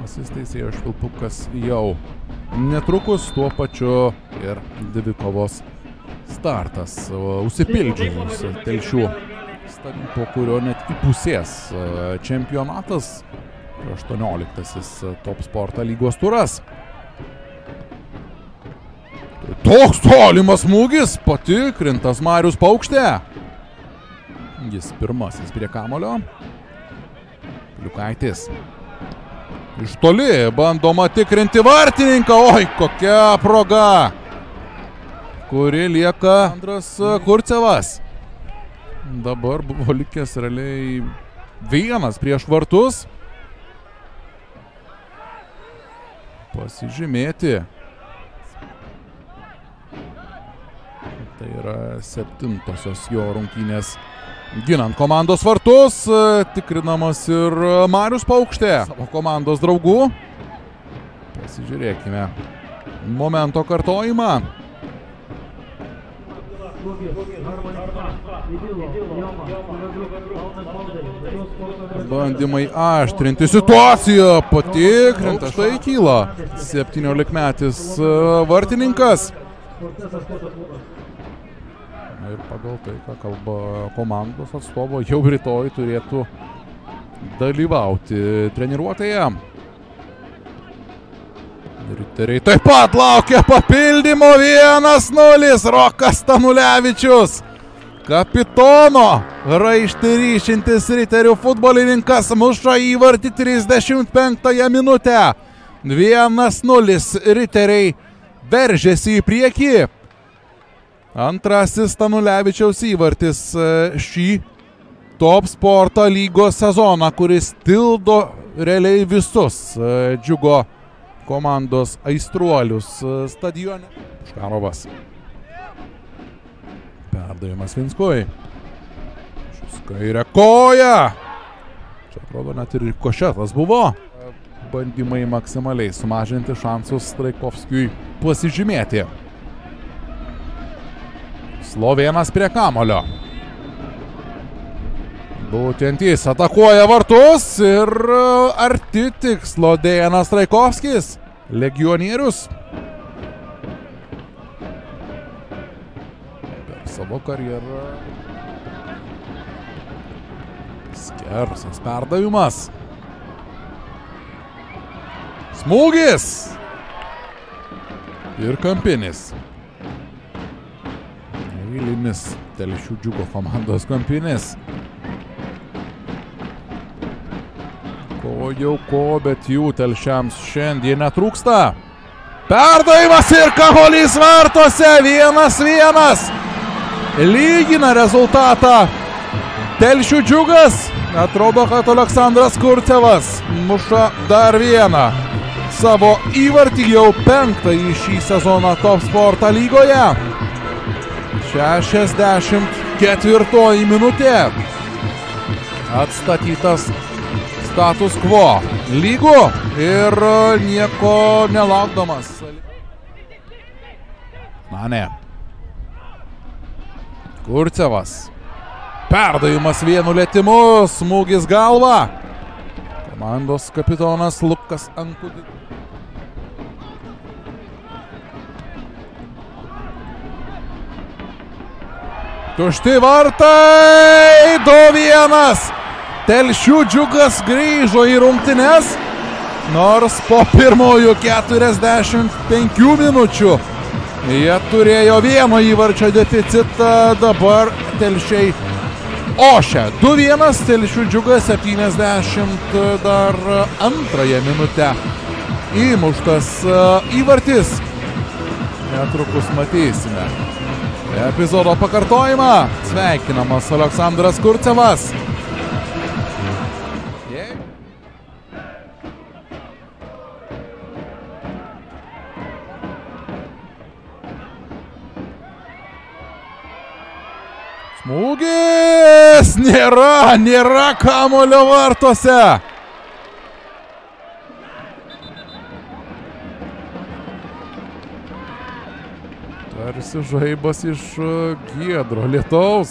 Pirmasis teisėjo švilpukas jau netrukus, tuo pačiu ir dvikovos startas. Užsipildžius Telšių stadione, po kurio net įpusės čempionatas, 18-asis Top Sporto lygos turas. Toks tolimas smūgis, patikrintas Marius Paukštė. Jis pirmasis prie kamulio. Liukaitis. Iš toli bandoma tikrinti vartininką. Oi, kokia proga, kuri lieka Andras Kurcevas. Dabar buvo likęs realiai vienas prieš vartus. Pasižymėti. Tai yra 7-osios jo rungtynės ginant komandos vartus. Tikrinamas ir Marius Paukštė savo komandos draugų. Pasižiūrėkime momento kartojimą. Bandymai aštrinti situaciją, patikrinta. Štai kyla 17-metis vartininkas. Ir pagal tai, ką kalba komandos atstovo, jau rytoj turėtų dalyvauti treniruotėje. Riteriai taip pat laukia papildymo. 1-0. Rokas Stanulevičius, kapitono raištį ryšintis Riterių futbolininkas, muša įvartį 35 minutę. 1-0. Riteriai veržėsi į priekį. Antrasis Stanulevičiaus įvartis šį Top Sporto lygos sezoną, kuris tildo realiai visus Džiugo komandos aistruolius stadione. Škarovas. Perdavimas Vinskui. Šis kairė koja. Čia atrodo net ir košetas buvo. Bandymai maksimaliai sumažinti šansus Straikovskiui pasižymėti. Slovėnas prie kamulio. Būtent jis atakuoja vartus ir arti tikslo Dejanas Straikovskis, legionierius. Per savo karjerą skersas perdavimas. Smūgis ir kampinis. Eilinis Telšių Džiugo komandos kampinis. Ko jau ko, bet jų telšiams šiandien netrūksta. Perdavimas ir kamuolys vartuose. 1-1. Lygina rezultatą Telšių Džiugas. Atrodo, kad Aleksandras Kurcevas muša dar vieną savo įvartį, jau 5-ąjį šį sezoną Top Sporto lygoje. 64 minutė. Atstatytas status quo lygų ir nieko nelaukdamas. Na ne. Kurcevas. Perdavimas vienu lietimu, smūgis galva. Komandos kapitonas Lukas Ankudis. Tušti vartai. 2-1. Telšių Džiugas grįžo į rungtynes, nors po pirmųjų 45 minučių jie turėjo vieno įvarčio deficitą. Dabar Telšiai ošia. 2-1. Telšių Džiugas 72 minutę įmuštas įvartis. Netrukus matysime epizodo pakartojimą. Sveikinamas Aleksandras Kurcevas. Smūgis! Nėra kamuolio vartuose. Tarsi žaibas iš giedro lietaus.